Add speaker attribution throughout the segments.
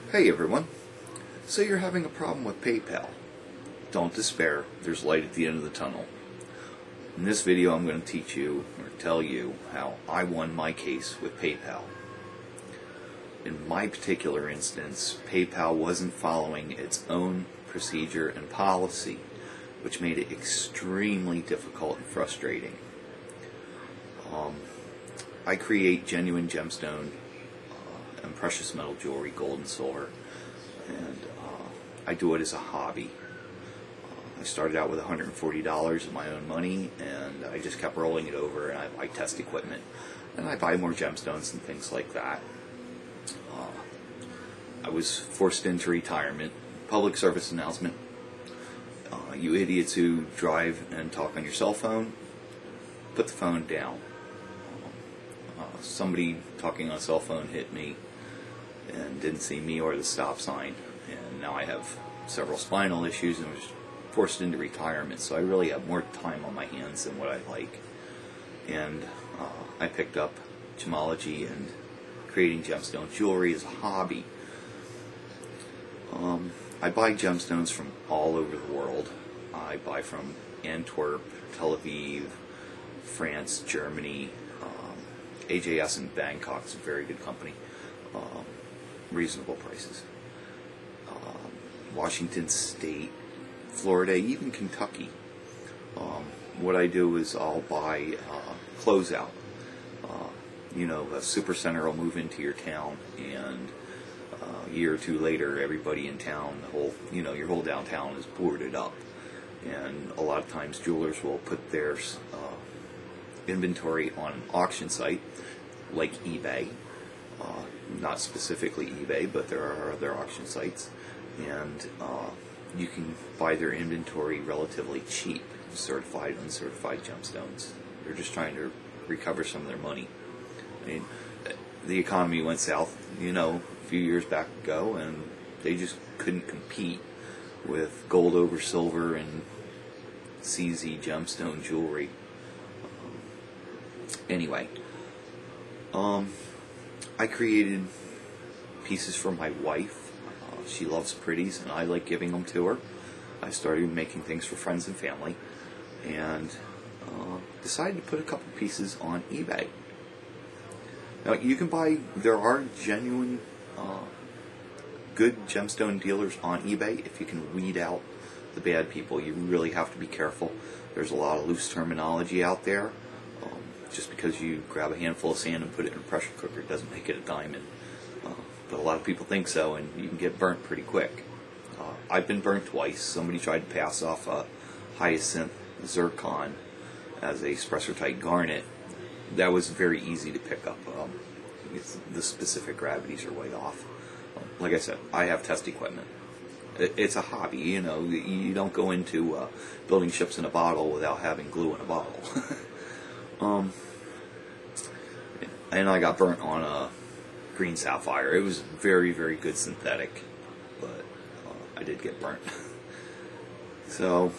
Speaker 1: Hey everyone. So you're having a problem with PayPal. Don't despair, there's light at the end of the tunnel. In this video I'm going to teach you, or tell you, how I won my case with PayPal. In my particular instance, PayPal wasn't following its own procedure and policy, which made it extremely difficult and frustrating. I create genuine gemstone and precious metal jewelry, gold and silver, and I do it as a hobby. I started out with $140 of my own money, and I just kept rolling it over, and I buy test equipment, and I buy more gemstones and things like that. I was forced into retirement. Public service announcement. You idiots who drive and talk on your cell phone, put the phone down. Somebody talking on a cell phone hit me and didn't see me or the stop sign, and now I have several spinal issues and was forced into retirement, so I really have more time on my hands than what I like. And I picked up gemology and creating gemstone jewelry as a hobby. I buy gemstones from all over the world. I buy from Antwerp, Tel Aviv, France, Germany. AJS in Bangkok is a very good company. Reasonable prices. Washington State, Florida, even Kentucky. What I do is I'll buy closeout. A super center will move into your town, and a year or two later, everybody in town, your whole downtown is boarded up. And a lot of times jewelers will put their inventory on an auction site like eBay. Not specifically eBay, but there are other auction sites, and you can buy their inventory relatively cheap, certified, uncertified gemstones. They're just trying to recover some of their money. I mean, the economy went south, a few years back ago, and they just couldn't compete with gold over silver and CZ gemstone jewelry. Anyway, I created pieces for my wife. She loves pretties, and I like giving them to her. I started making things for friends and family, and decided to put a couple pieces on eBay. Now, there are genuine, good gemstone dealers on eBay. If you can weed out the bad people, you really have to be careful. There's a lot of loose terminology out there. Just because you grab a handful of sand and put it in a pressure cooker doesn't make it a diamond. But a lot of people think so, and you can get burnt pretty quick. I've been burnt twice. Somebody tried to pass off a hyacinth zircon as a Spressertite garnet. That was very easy to pick up. The specific gravities are way off. Like I said, I have test equipment. It's a hobby, You don't go into building ships in a bottle without having glue in a bottle. And I got burnt on a green sapphire. It was very, very good synthetic, but I did get burnt. So,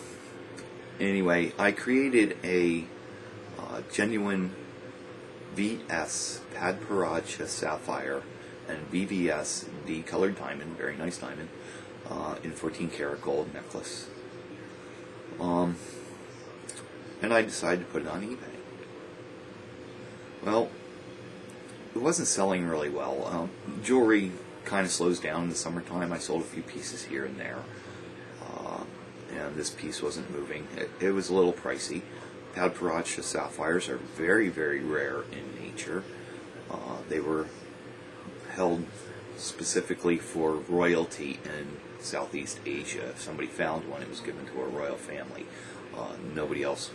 Speaker 1: anyway, I created a genuine VS Padparadscha sapphire and VVS V colored diamond, very nice diamond, in 14 karat gold necklace. And I decided to put it on eBay. Well, it wasn't selling really well. Jewelry kind of slows down in the summertime. I sold a few pieces here and there, and this piece wasn't moving. It was a little pricey. Padparadscha sapphires are very, very rare in nature. They were held specifically for royalty in Southeast Asia. If somebody found one, it was given to a royal family. Nobody else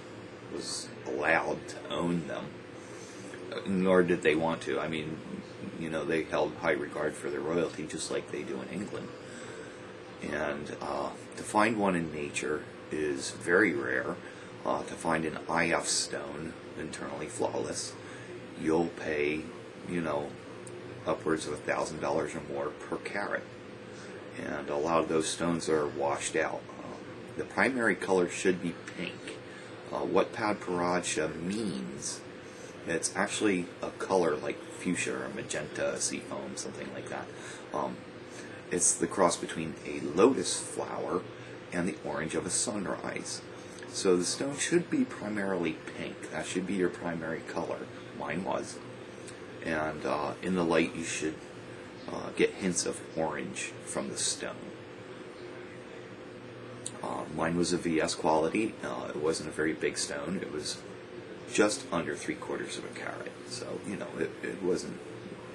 Speaker 1: was allowed to own them, nor did they want to. I mean, they held high regard for their royalty, just like they do in England. And to find one in nature is very rare. To find an IF stone, internally flawless, you'll pay, upwards of $1,000 or more per carat. And a lot of those stones are washed out. The primary color should be pink. What Padparadscha means, it's actually a color like fuchsia or magenta, seafoam, something like that. It's the cross between a lotus flower and the orange of a sunrise. So the stone should be primarily pink. That should be your primary color. Mine was. And in the light you should get hints of orange from the stone. Mine was a VS quality. It wasn't a very big stone. It was just under 3/4 of a carat. So, it wasn't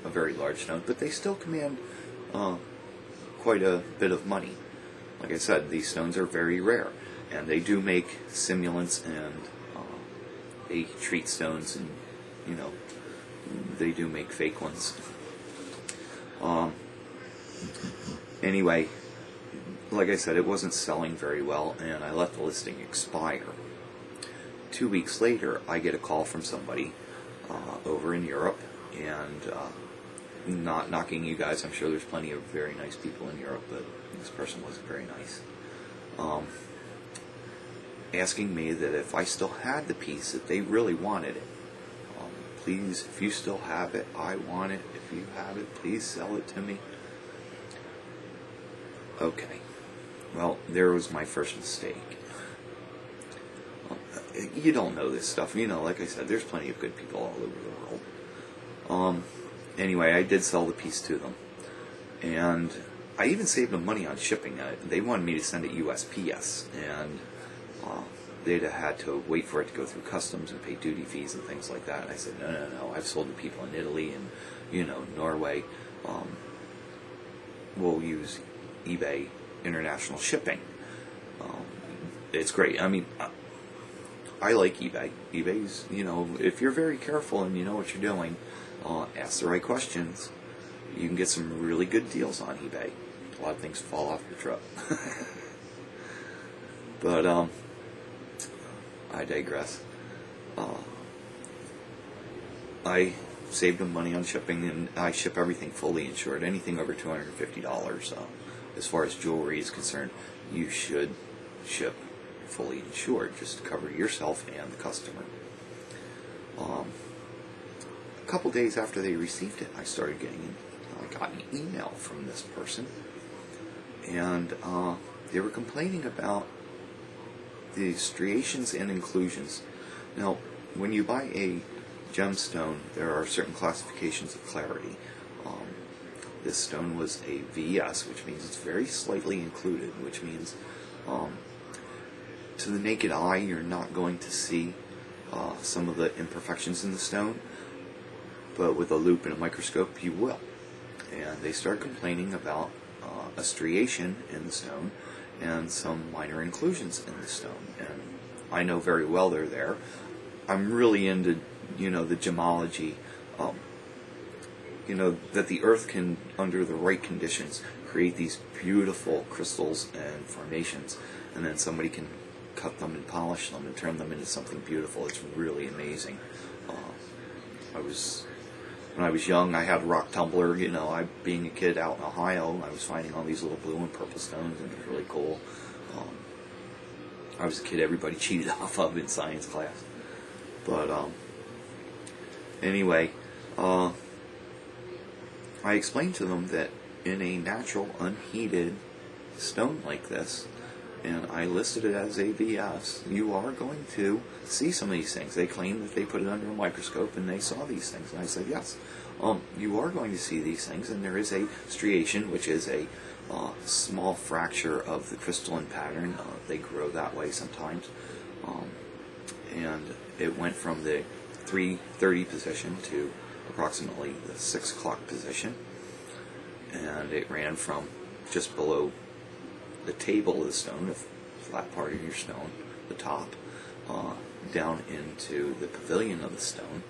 Speaker 1: a very large stone, but they still command quite a bit of money. Like I said, these stones are very rare, and they do make simulants, and they treat stones, and they do make fake ones. Anyway, like I said, it wasn't selling very well, and I let the listing expire. 2 weeks later, I get a call from somebody over in Europe, and not knocking you guys, I'm sure there's plenty of very nice people in Europe, but this person wasn't very nice. Asking me that if I still had the piece, that they really wanted it. Please, if you still have it, I want it. If you have it, please sell it to me. Okay. Well, there was my first mistake. You don't know this stuff. Like I said, there's plenty of good people all over the world. Anyway, I did sell the piece to them. And I even saved them money on shipping. They wanted me to send it USPS. And they'd have had to wait for it to go through customs and pay duty fees and things like that. And I said, no. I've sold to people in Italy and, Norway. We'll use eBay international shipping. It's great. I mean, I like eBay. eBay's, if you're very careful and you know what you're doing, ask the right questions, you can get some really good deals on eBay. A lot of things fall off your truck. But, I digress. I saved them money on shipping, and I ship everything fully insured. Anything over $250, as far as jewelry is concerned, you should ship fully insured, just to cover yourself and the customer. A couple days after they received it, I got an email from this person, and they were complaining about the striations and inclusions. Now, when you buy a gemstone, there are certain classifications of clarity. This stone was a VS, which means it's very slightly included, which means to the naked eye you're not going to see some of the imperfections in the stone, but with a loupe and a microscope you will. And they started complaining about a striation in the stone and some minor inclusions in the stone. And I know very well they're there. I'm really into, the gemology, that the earth can, under the right conditions, create these beautiful crystals and formations, and then somebody can cut them and polish them and turn them into something beautiful. It's really amazing. When I was young, I had a rock tumbler. Being a kid out in Ohio, I was finding all these little blue and purple stones, and it was really cool. I was a kid everybody cheated off of in science class. But anyway, I explained to them that in a natural, unheated stone like this, and I listed it as ABS, you are going to see some of these things. They claim that they put it under a microscope and they saw these things. And I said, yes, you are going to see these things, and there is a striation, which is a small fracture of the crystalline pattern. They grow that way sometimes. And it went from the 3:30 position to approximately the 6 o'clock position. And it ran from just below the table of the stone, the flat part of your stone, the top, down into the pavilion of the stone,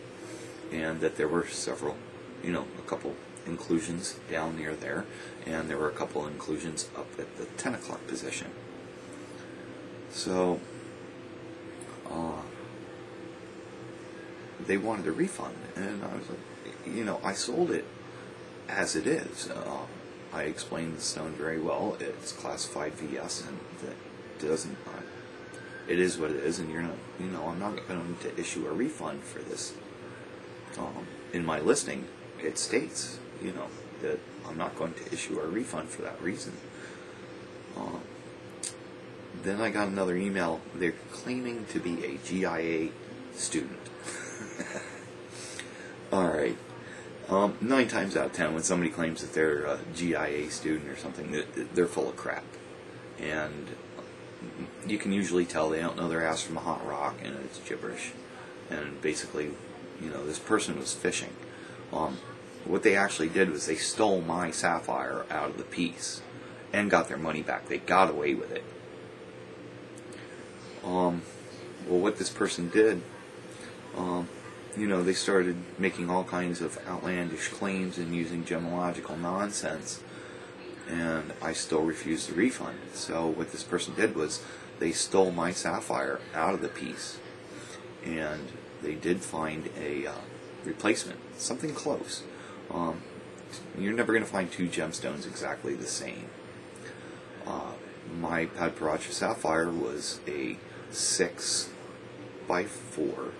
Speaker 1: and that there were several, a couple inclusions down near there, and there were a couple inclusions up at the 10 o'clock position. So, they wanted a refund, and I was like, I sold it as it is. I explained the stone very well. It's classified VS, and that doesn't. It is what it is, and you're not. I'm not going to issue a refund for this. In my listing, it states, that I'm not going to issue a refund for that reason. Then I got another email. They're claiming to be a GIA student. Alright. 9 times out of 10, when somebody claims that they're a GIA student or something, they're full of crap. And you can usually tell they don't know their ass from a hot rock, and it's gibberish. And basically, this person was fishing. What they actually did was they stole my sapphire out of the piece and got their money back. They got away with it. Well, what this person did, they started making all kinds of outlandish claims and using gemological nonsense, and I still refused the refund. So what this person did was they stole my sapphire out of the piece, and they did find a replacement, something close. You're never going to find 2 gemstones exactly the same. My Padparadscha sapphire was a 6 by 4,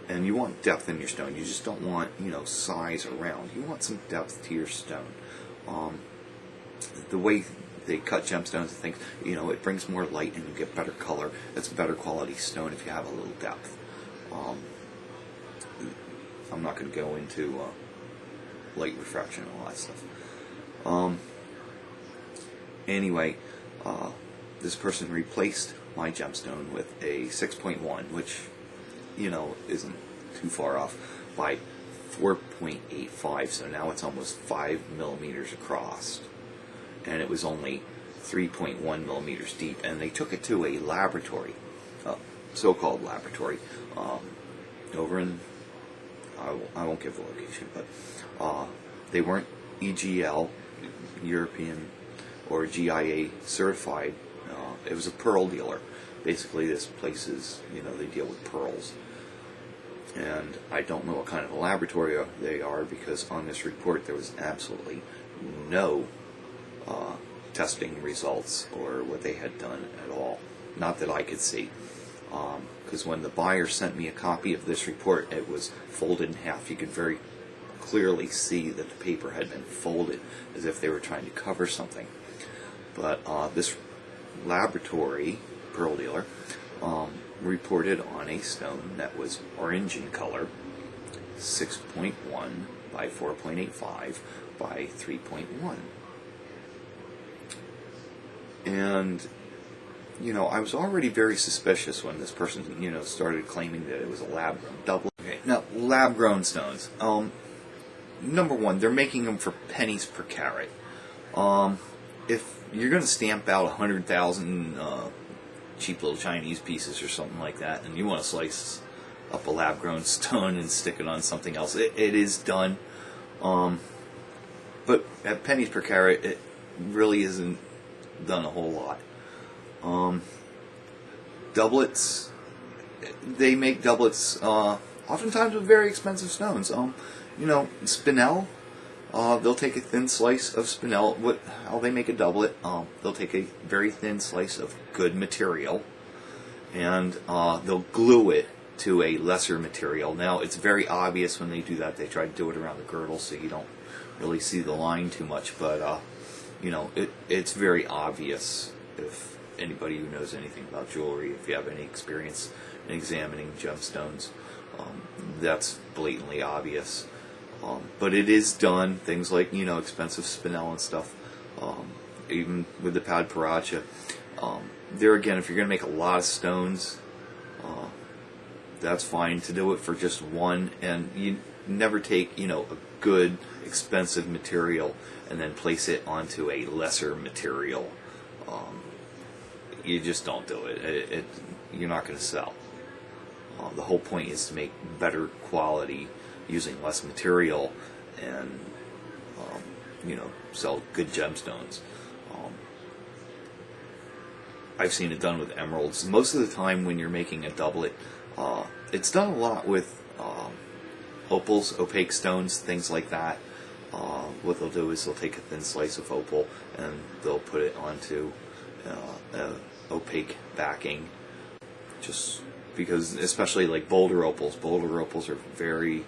Speaker 1: and you want depth in your stone. You just don't want size around. You want some depth to your stone. The way they cut gemstones and things, it brings more light and you get better color. It's a better quality stone if you have a little depth. I'm not going to go into light refraction and all that stuff. Anyway, this person replaced my gemstone with a 6.1, which, isn't too far off, by 4.85, so now it's almost 5 millimeters across. And it was only 3.1 millimeters deep, and they took it to a laboratory, so-called laboratory, over in, I won't give the location, but they weren't EGL, European, or GIA certified. It was a pearl dealer. Basically, this place is, they deal with pearls. And I don't know what kind of a laboratory they are, because on this report there was absolutely no testing results or what they had done at all. Not that I could see. Because when the buyer sent me a copy of this report, it was folded in half. You could very clearly see that the paper had been folded as if they were trying to cover something. But this laboratory pearl dealer reported on a stone that was orange in color, 6.1 by 4.85 by 3.1. And I was already very suspicious when this person started claiming that it was a lab-grown doublet. Okay, now, lab-grown stones. Number one, they're making them for pennies per carat. If you're going to stamp out 100,000 cheap little Chinese pieces or something like that, and you want to slice up a lab-grown stone and stick it on something else, it is done. But at pennies per carat, it really isn't done a whole lot. Doublets, they make doublets oftentimes with very expensive stones. Spinel, they'll take a thin slice of spinel. How they make a doublet, they'll take a very thin slice of good material, and they'll glue it to a lesser material. Now, it's very obvious when they do that. They try to do it around the girdle so you don't really see the line too much, but it's very obvious. If anybody who knows anything about jewelry, if you have any experience in examining gemstones, that's blatantly obvious. But it is done. Things like expensive spinel and stuff. Even with the Padparadscha, there again, if you're going to make a lot of stones, that's fine to do it for just one. And you never take a good expensive material and then place it onto a lesser material. You just don't do it. You're not going to sell. The whole point is to make better quality using less material and sell good gemstones. I've seen it done with emeralds. Most of the time when you're making a doublet, it's done a lot with opals, opaque stones, things like that. What they'll do is they'll take a thin slice of opal and they'll put it onto opaque backing, just because, especially like boulder opals. Boulder opals are very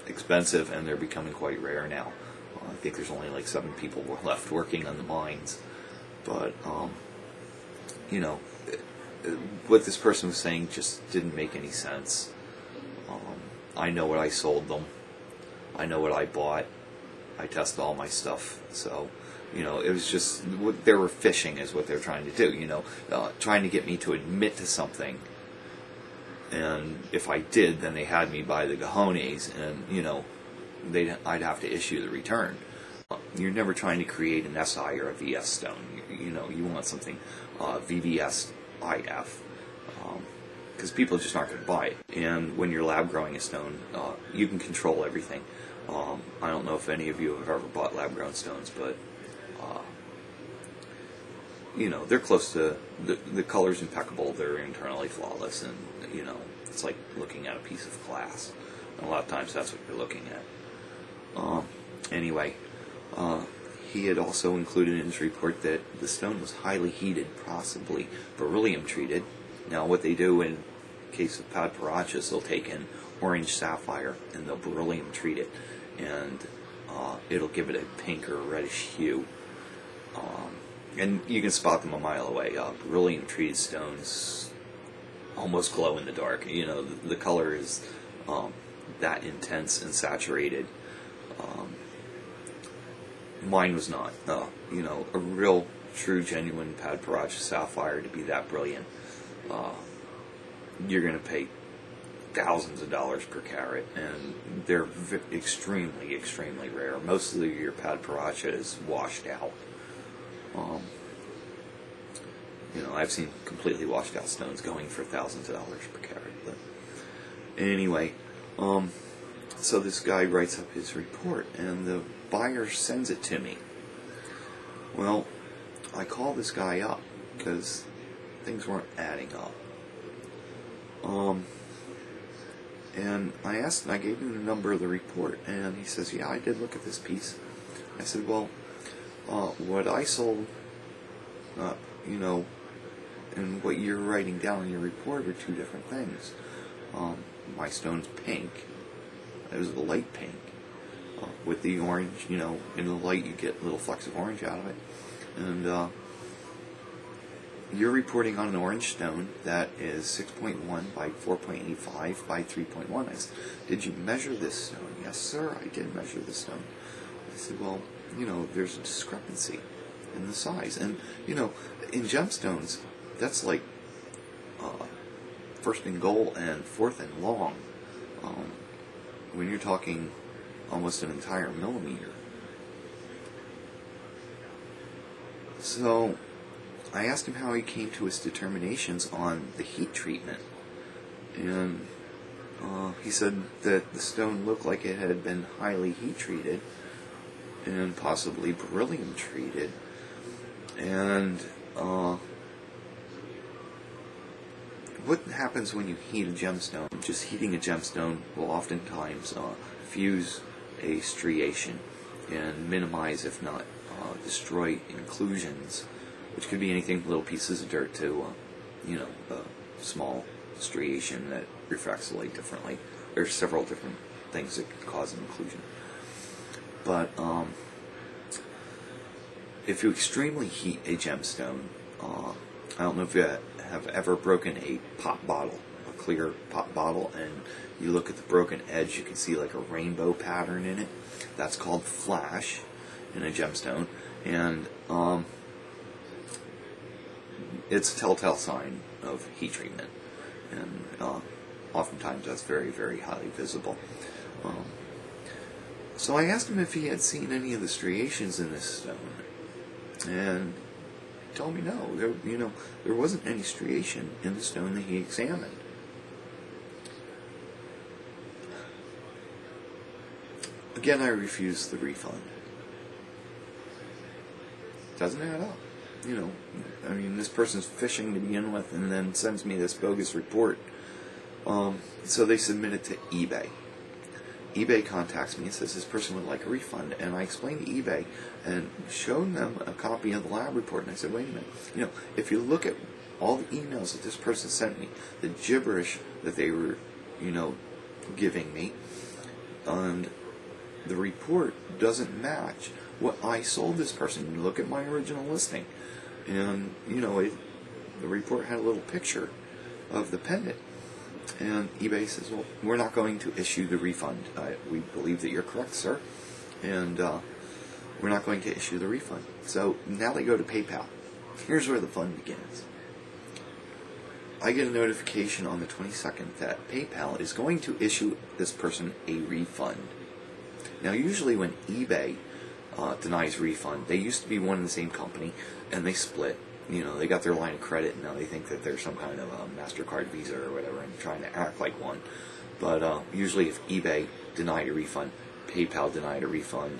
Speaker 1: expensive, and they're becoming quite rare now. I think there's only like 7 people left working on the mines. But, you know, what this person was saying just didn't make any sense. I know what I sold them. I know what I bought. I test all my stuff. So, you know, it was just, they were fishing is what they're trying to do, you know, trying to get me to admit to something. And if I did, then they had me by the cojones, and, you know, I'd have to issue the return. You're never trying to create an SI or a VS stone. You know, you want something VVS IF, because people just aren't going to buy it. And when you're lab growing a stone, you can control everything. I don't know if any of you have ever bought lab grown stones, but you know, they're close to the color's impeccable. They're internally flawless, and you know, it's like looking at a piece of glass. And a lot of times, that's what you're looking at. Anyway, he had also included in his report that the stone was highly heated, possibly beryllium treated. Now, what they do in case of pad parachas, they'll take an orange sapphire and they'll beryllium treat it, and it'll give it a pink or reddish hue. And you can spot them a mile away. Beryllium treated stones almost glow in the dark. You know, the color is that intense and saturated. Mine was not. You know, a real, true, genuine pad paracha sapphire to be that brilliant, you're going to pay thousands of dollars per carat, and they're extremely, extremely rare. Most of your pad paracha is washed out. You know, I've seen completely washed out stones going for thousands of dollars per carat. But anyway, so this guy writes up his report, and the buyer sends it to me. Well, I call this guy up because things weren't adding up. And I gave him the number of the report, and he says, yeah, I did look at this piece. I said, well, what I sold, you know, and what you're writing down in your report are two different things. My stone's pink. It was a light pink. With the orange, you know, in the light you get little flecks of orange out of it. And you're reporting on an orange stone that is 6.1 by 4.85 by 3.1. I said, did you measure this stone? Yes, sir, I did measure this stone. I said, well, you know, there's a discrepancy in the size. And, you know, in gemstones, that's like first in goal and fourth in long. When you're talking almost an entire millimeter. So I asked him how he came to his determinations on the heat treatment, and he said that the stone looked like it had been highly heat treated and possibly beryllium treated, and what happens when you heat a gemstone? Just heating a gemstone will oftentimes fuse a striation and minimize, if not destroy, inclusions, which could be anything, little pieces of dirt to, you know, a small striation that refracts the light differently. There's several different things that could cause an inclusion. But if you extremely heat a gemstone, I don't know if you have ever broken a pop bottle, a clear pop bottle, and you look at the broken edge, you can see like a rainbow pattern in it. That's called flash in a gemstone, and it's a telltale sign of heat treatment, and oftentimes that's very, very highly visible. So I asked him if he had seen any of the striations in this stone, and he told me no. There wasn't any striation in the stone that he examined. Again, I refused the refund. Doesn't add up. You know, I mean, this person's fishing to begin with and then sends me this bogus report. So they submit it to eBay. eBay contacts me and says this person would like a refund. And I explained to eBay and showed them a copy of the lab report. And I said, wait a minute. You know, if you look at all the emails that this person sent me, the gibberish that they were, you know, giving me, and the report doesn't match what I sold this person. You look at my original listing, and the report had a little picture of the pendant. And eBay says, well, we're not going to issue the refund. We believe that you're correct, sir, and we're not going to issue the refund. So now they go to PayPal. Here's where the fun begins. I get a notification on the 22nd that PayPal is going to issue this person a refund. Now, usually when eBay denies refund, they used to be one and the same company, and they split. They got their line of credit, and now they think that they're some kind of a MasterCard, Visa, or whatever, and trying to act like one. But usually if eBay denied a refund, PayPal denied a refund,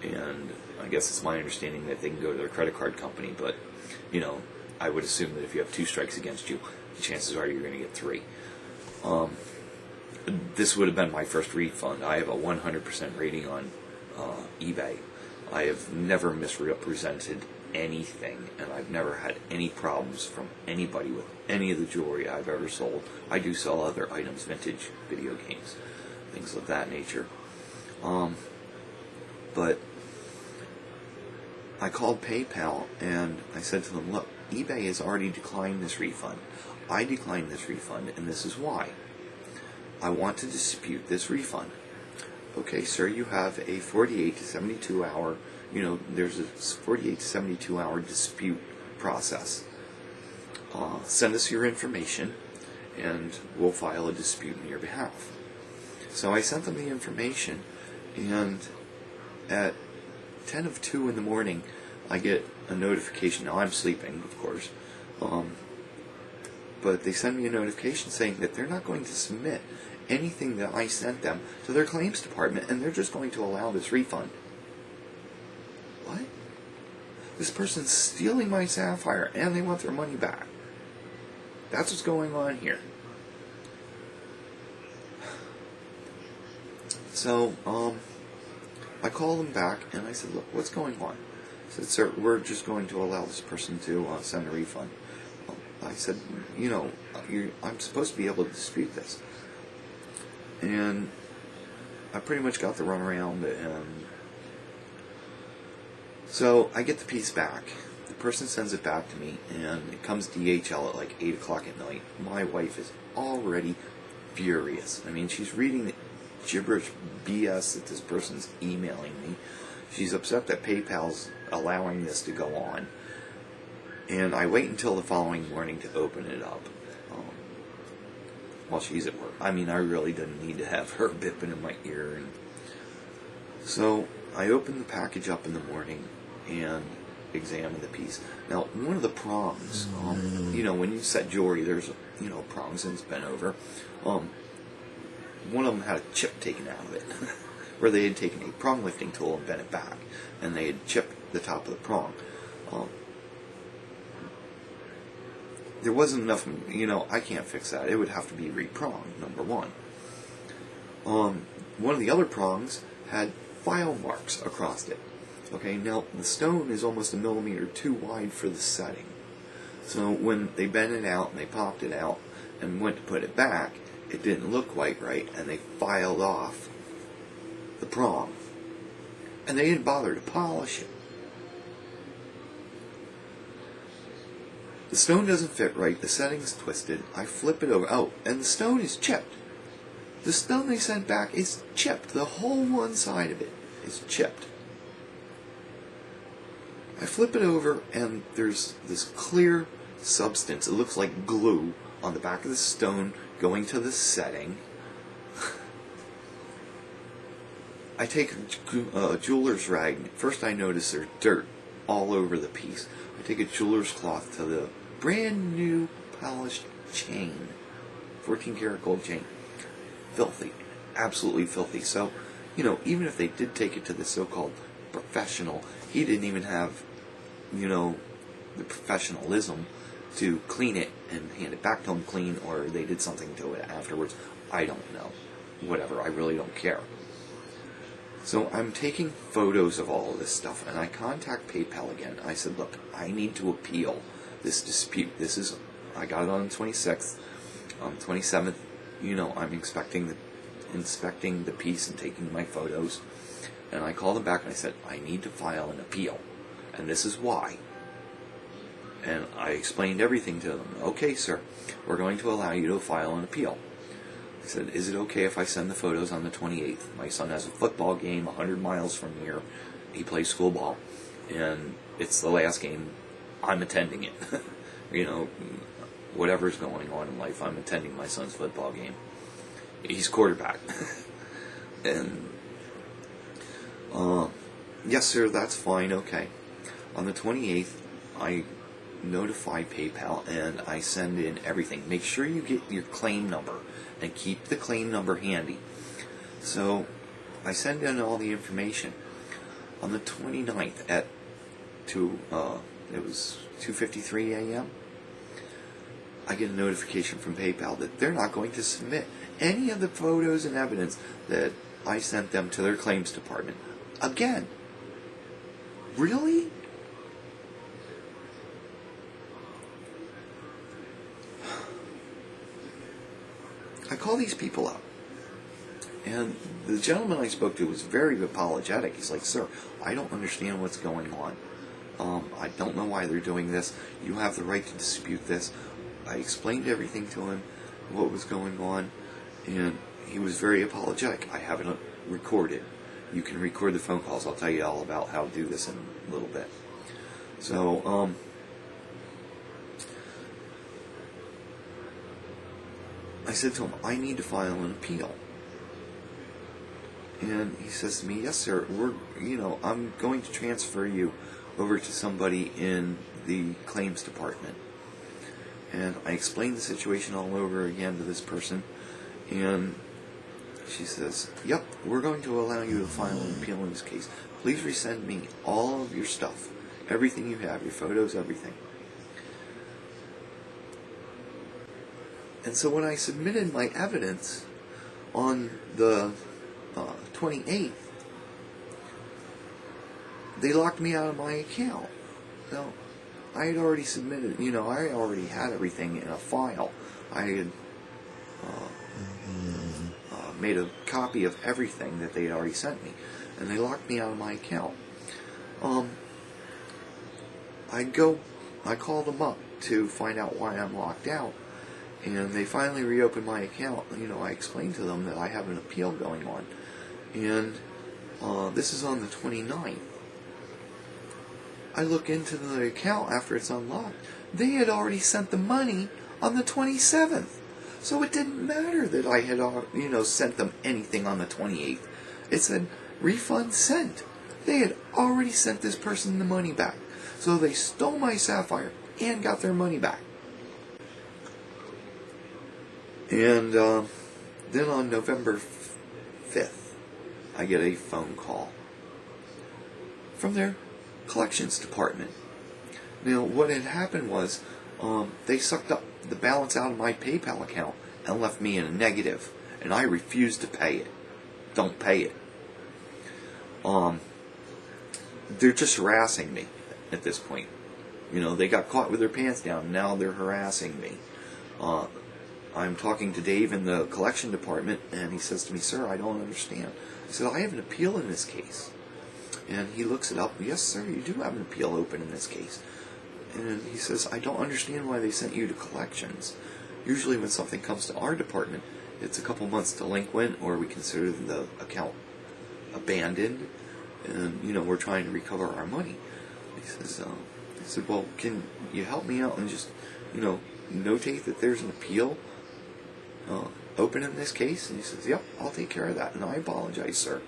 Speaker 1: and I guess it's my understanding that they can go to their credit card company, but, I would assume that if you have 2 strikes against you, the chances are you're going to get 3. This would have been my first refund. I have a 100% rating on eBay. I have never misrepresented anything, and I've never had any problems from anybody with any of the jewelry I've ever sold. I do sell other items, vintage video games, things of that nature. But I called PayPal and I said to them, look, eBay has already declined this refund. I declined this refund, and this is why. I want to dispute this refund. Okay, sir, you have a 48 to 72 hour, there's a 48 to 72 hour dispute process. Send us your information, and we'll file a dispute on your behalf. So I sent them the information, and at 10 of 2 in the morning, I get a notification. Now, I'm sleeping, of course, but they send me a notification saying that they're not going to submit anything that I sent them to their claims department, and they're just going to allow this refund. What? This person's stealing my sapphire, and they want their money back. That's what's going on here. So, I called them back, and I said, look, what's going on? I said, sir, we're just going to allow this person to send a refund. I said, I'm supposed to be able to dispute this. And I pretty much got the runaround, and so I get the piece back. The person sends it back to me, and it comes DHL at like 8 o'clock at night. My wife is already furious. I mean, she's reading the gibberish BS that this person's emailing me. She's upset that PayPal's allowing this to go on. And I wait until the following morning to open it up while she's at work. I mean, I really didn't need to have her bipping in my ear. And so I opened the package up in the morning and examined the piece. Now, one of the prongs, when you set jewelry, there's, prongs and it's bent over. One of them had a chip taken out of it, where they had taken a prong lifting tool and bent it back, and they had chipped the top of the prong. There wasn't enough, I can't fix that. It would have to be re-pronged, number one. One of the other prongs had file marks across it. Okay, now the stone is almost 1 millimeter too wide for the setting. So when they bent it out and they popped it out and went to put it back, it didn't look quite right, and they filed off the prong. And they didn't bother to polish it. The stone doesn't fit right, the setting's twisted, I flip it over, and the stone is chipped. The stone they sent back is chipped, the whole one side of it is chipped. I flip it over, and there's this clear substance, it looks like glue, on the back of the stone going to the setting. I take a jeweler's rag. First I notice there's dirt all over the piece. I take a jeweler's cloth to the brand new polished chain, 14 karat gold chain. Filthy, absolutely filthy. So, even if they did take it to the so-called professional, he didn't even have, the professionalism to clean it and hand it back to him clean, or they did something to it afterwards. I don't know. Whatever, I really don't care. So I'm taking photos of all of this stuff, and I contact PayPal again. I said, look, I need to appeal this dispute. I got it on the 26th. On the 27th, I'm inspecting the piece and taking my photos. And I called him back and I said, I need to file an appeal. And this is why. And I explained everything to them. Okay, sir, we're going to allow you to file an appeal. I said, is it okay if I send the photos on the 28th? My son has a football game 100 miles from here. He plays school ball. And it's the last game. I'm attending it. Whatever's going on in life, I'm attending my son's football game. He's quarterback. And, yes, sir, that's fine, okay. On the 28th, I notify PayPal and I send in everything. Make sure you get your claim number and keep the claim number handy. So I send in all the information. On the 29th at it was 2:53 a.m. I get a notification from PayPal that they're not going to submit any of the photos and evidence that I sent them to their claims department. Again. Really? I call these people up. And the gentleman I spoke to was very apologetic. He's like, sir, I don't understand what's going on. I don't know why they're doing this. You have the right to dispute this. I explained everything to him, what was going on, and he was very apologetic. I have it recorded. You can record the phone calls. I'll tell you all about how to do this in a little bit. So, I said to him, I need to file an appeal. And he says to me, yes, sir, I'm going to transfer you over to somebody in the claims department. And I explained the situation all over again to this person, and she says, yep, we're going to allow you to file an appeal in this case. Please resend me all of your stuff, everything you have, your photos, everything. And so when I submitted my evidence on the 28th, they locked me out of my account. So I had already submitted, I already had everything in a file. I had made a copy of everything that they had already sent me, and they locked me out of my account. I called them up to find out why I'm locked out, and they finally reopened my account. I explained to them that I have an appeal going on, and this is on the 29th. I look into the account after it's unlocked. They had already sent the money on the 27th. So it didn't matter that I had, sent them anything on the 28th. It said, refund sent. They had already sent this person the money back. So they stole my sapphire and got their money back. And then on November 5th, I get a phone call from their collections department. Now, what had happened was they sucked up the balance out of my PayPal account and left me in a negative, and I refused to pay it. Don't pay it. They're just harassing me at this point. They got caught with their pants down, and now they're harassing me. I'm talking to Dave in the collection department, and he says to me, sir, I don't understand. I said, I have an appeal in this case. And he looks it up. Yes, sir, you do have an appeal open in this case. And he says, I don't understand why they sent you to collections. Usually when something comes to our department, it's a couple months delinquent, or we consider the account abandoned, and, we're trying to recover our money. He says, I said, well, can you help me out and just, notate that there's an appeal open in this case? And he says, yep, I'll take care of that. And I apologize, sir.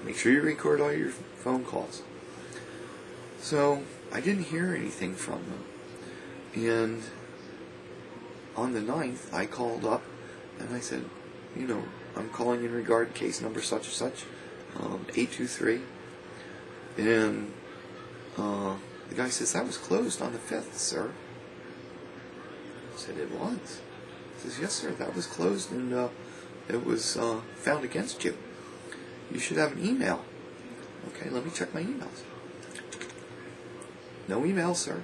Speaker 1: Make sure you record all your phone calls. So I didn't hear anything from them. And on the 9th, I called up and I said, I'm calling in regard to case number such and such, 823. And the guy says, that was closed on the 5th, sir. I said, it was. He says, yes, sir, that was closed, and it was found against you. You should have an email. Okay, let me check my emails. No email, sir.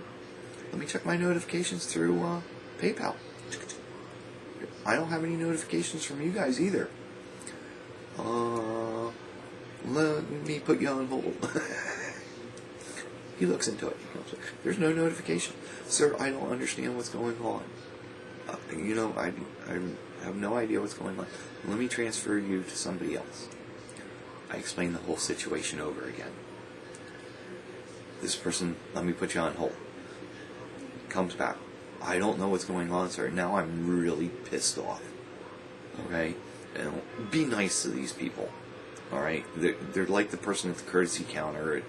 Speaker 1: Let me check my notifications through PayPal. I don't have any notifications from you guys either. let me put you on hold. He looks into it. He goes, there's no notification. Sir, I don't understand what's going on. I have no idea what's going on. Let me transfer you to somebody else. I explain the whole situation over again. This person, let me put you on hold. Comes back. I don't know what's going on, sir. Now I'm really pissed off. Okay? And be nice to these people. Alright? They're like the person at the courtesy counter at,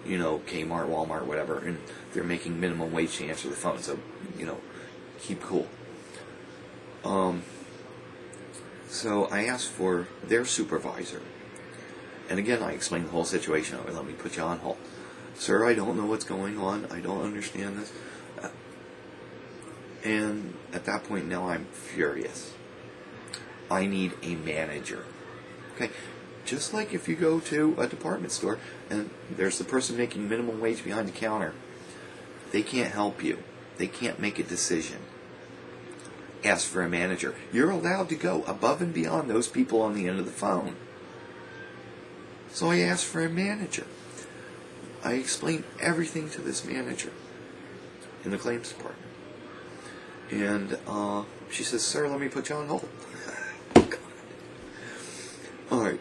Speaker 1: Kmart, Walmart, whatever, and they're making minimum wage to answer the phone. So, keep cool. So I asked for their supervisor. And again, I explained the whole situation. Let me put you on hold. Sir, I don't know what's going on. I don't understand this. And at that point now I'm furious. I need a manager. Okay? Just like if you go to a department store and there's the person making minimum wage behind the counter, they can't help you. They can't make a decision. Ask for a manager. You're allowed to go above and beyond those people on the end of the phone. So I asked for a manager. I explained everything to this manager in the claims department. And she says, sir, let me put you on hold. Alright.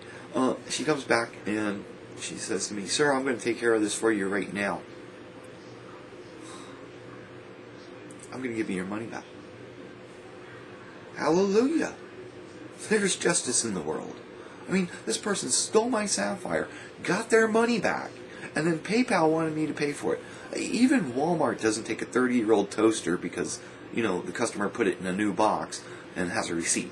Speaker 1: She comes back and she says to me, sir, I'm going to take care of this for you right now. I'm going to give you your money back. Hallelujah. There's justice in the world. I mean, this person stole my Sapphire, got their money back, and then PayPal wanted me to pay for it. Even Walmart doesn't take a 30-year-old toaster because, the customer put it in a new box and has a receipt.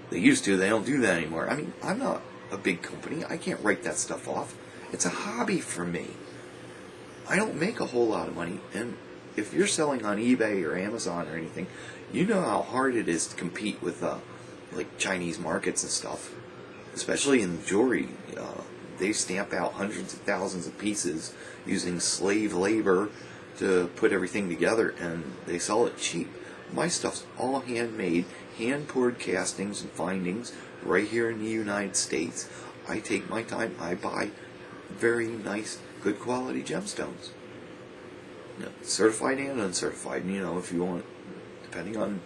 Speaker 1: They used to. They don't do that anymore. I mean, I'm not a big company. I can't write that stuff off. It's a hobby for me. I don't make a whole lot of money. And if you're selling on eBay or Amazon or anything, you know how hard it is to compete with like Chinese markets and stuff. Especially in jewelry. They stamp out hundreds of thousands of pieces using slave labor to put everything together, and they sell it cheap. My stuff's all handmade, hand-poured castings and findings right here in the United States. I take my time. I buy very nice, good quality gemstones. Certified and uncertified, if you want, depending on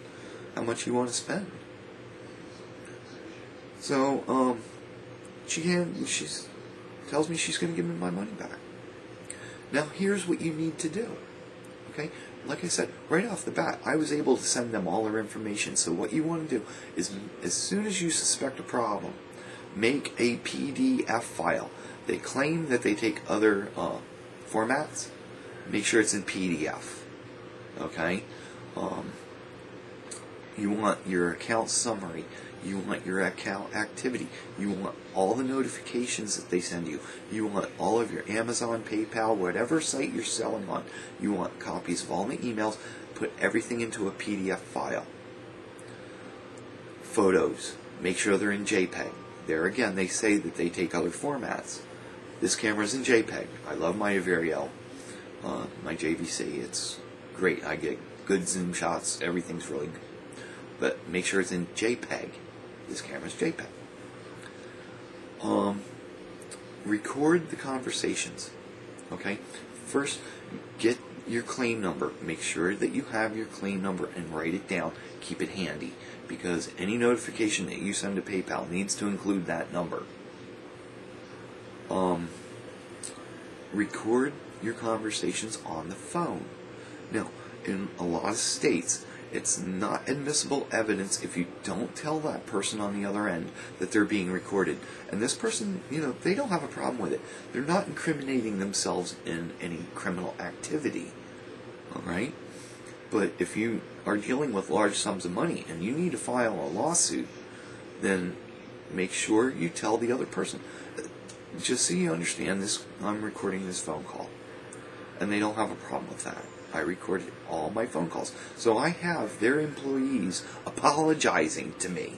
Speaker 1: how much you want to spend. So, she tells me she's going to give me my money back. Now, here's what you need to do. Okay? Like I said, right off the bat, I was able to send them all their information. So what you want to do is, as soon as you suspect a problem, make a PDF file. They claim that they take other formats. Make sure it's in PDF. Okay? You want your account summary. You want your account activity. You want all the notifications that they send you. You want all of your Amazon, PayPal, whatever site you're selling on. You want copies of all the emails. Put everything into a PDF file. Photos. Make sure they're in JPEG. There again, they say that they take other formats. This camera's in JPEG. I love my Averio, my JVC. It's great. I get good zoom shots. Everything's really good. But make sure it's in JPEG. This camera's JPEG. Record the conversations. Okay? First, get your claim number. Make sure that you have your claim number and write it down. Keep it handy. Because any notification that you send to PayPal needs to include that number. Record your conversations on the phone. Now, in a lot of states, it's not admissible evidence if you don't tell that person on the other end that they're being recorded. And this person, they don't have a problem with it. They're not incriminating themselves in any criminal activity. Alright? But if you are dealing with large sums of money and you need to file a lawsuit, then make sure you tell the other person. Just so you understand this, I'm recording this phone call. And they don't have a problem with that. I recorded all my phone calls. So I have their employees apologizing to me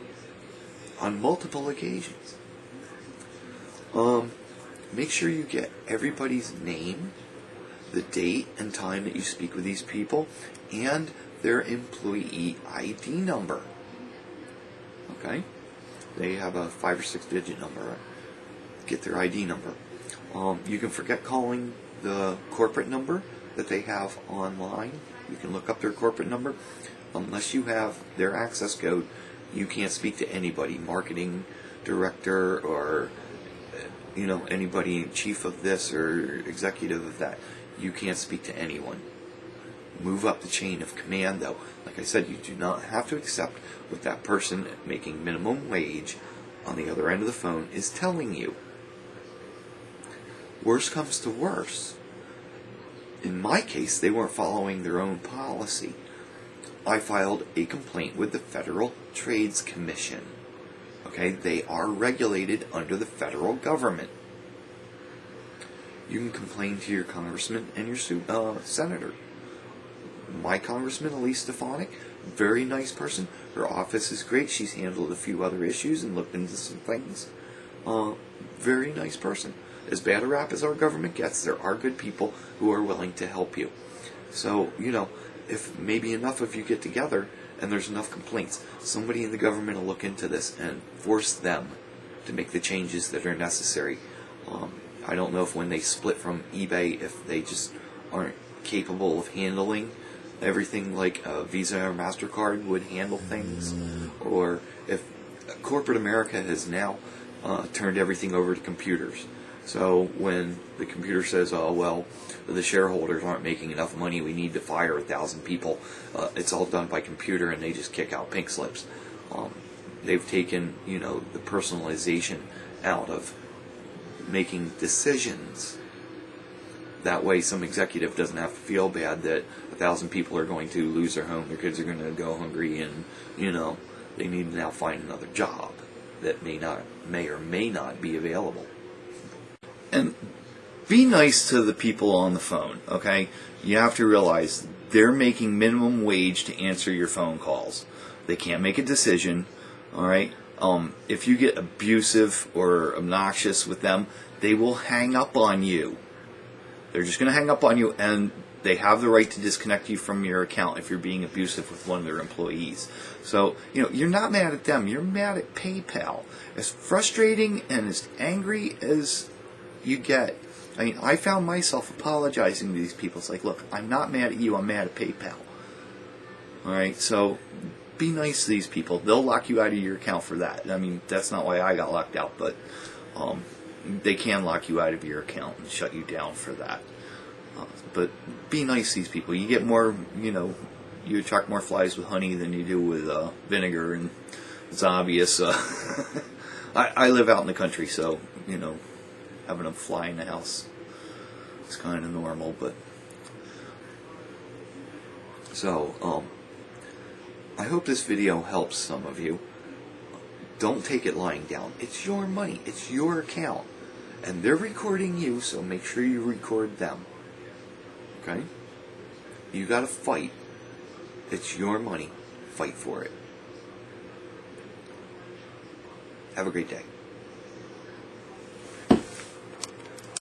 Speaker 1: on multiple occasions. Make sure you get everybody's name, the date and time that you speak with these people, and their employee ID number. Okay? They have a 5 or 6 digit number. get their ID number. You can forget calling the corporate number that they have online. You can look up their corporate number. Unless you have their access code, you can't speak to anybody, marketing director or anybody, chief of this or executive of that. You can't speak to anyone. Move up the chain of command, though. Like I said, you do not have to accept what that person making minimum wage on the other end of the phone is telling you. Worst comes to worst. In my case, they weren't following their own policy. I filed a complaint with the Federal Trades Commission. Okay, they are regulated under the federal government. You can complain to your congressman and your senator. My congressman, Elise Stefanik, very nice person. Her office is great. She's handled a few other issues and looked into some things. Very nice person. As bad a rap as our government gets, there are good people who are willing to help you. So, if maybe enough of you get together and there's enough complaints, somebody in the government will look into this and force them to make the changes that are necessary. I don't know if when they split from eBay, if they just aren't capable of handling everything like a Visa or MasterCard would handle things, or if corporate America has now turned everything over to computers. So when the computer says, oh, well, the shareholders aren't making enough money, we need to fire 1,000 people, it's all done by computer, and they just kick out pink slips. They've taken, the personalization out of making decisions. That way some executive doesn't have to feel bad that 1,000 people are going to lose their home, their kids are going to go hungry, and, they need to now find another job that may or may not be available. And be nice to the people on the phone, okay? You have to realize they're making minimum wage to answer your phone calls. They can't make a decision, all right? If you get abusive or obnoxious with them, they will hang up on you. They're just going to hang up on you, and they have the right to disconnect you from your account if you're being abusive with one of their employees. So, you're not mad at them. You're mad at PayPal. As frustrating and as angry as you get, I found myself apologizing to these people. It's like, look, I'm not mad at you. I'm mad at PayPal. All right, so be nice to these people. They'll lock you out of your account for that. That's not why I got locked out, but they can lock you out of your account and shut you down for that. But be nice to these people. You get more, you attract more flies with honey than you do with vinegar, and it's obvious. I live out in the country, so, having a fly in the house is kind of normal, but so I hope this video helps some of you. Don't take it lying down. It's your money. It's your account, and they're recording you, so make sure you record them. Okay? You gotta fight. It's your money. Fight for it. Have a great day.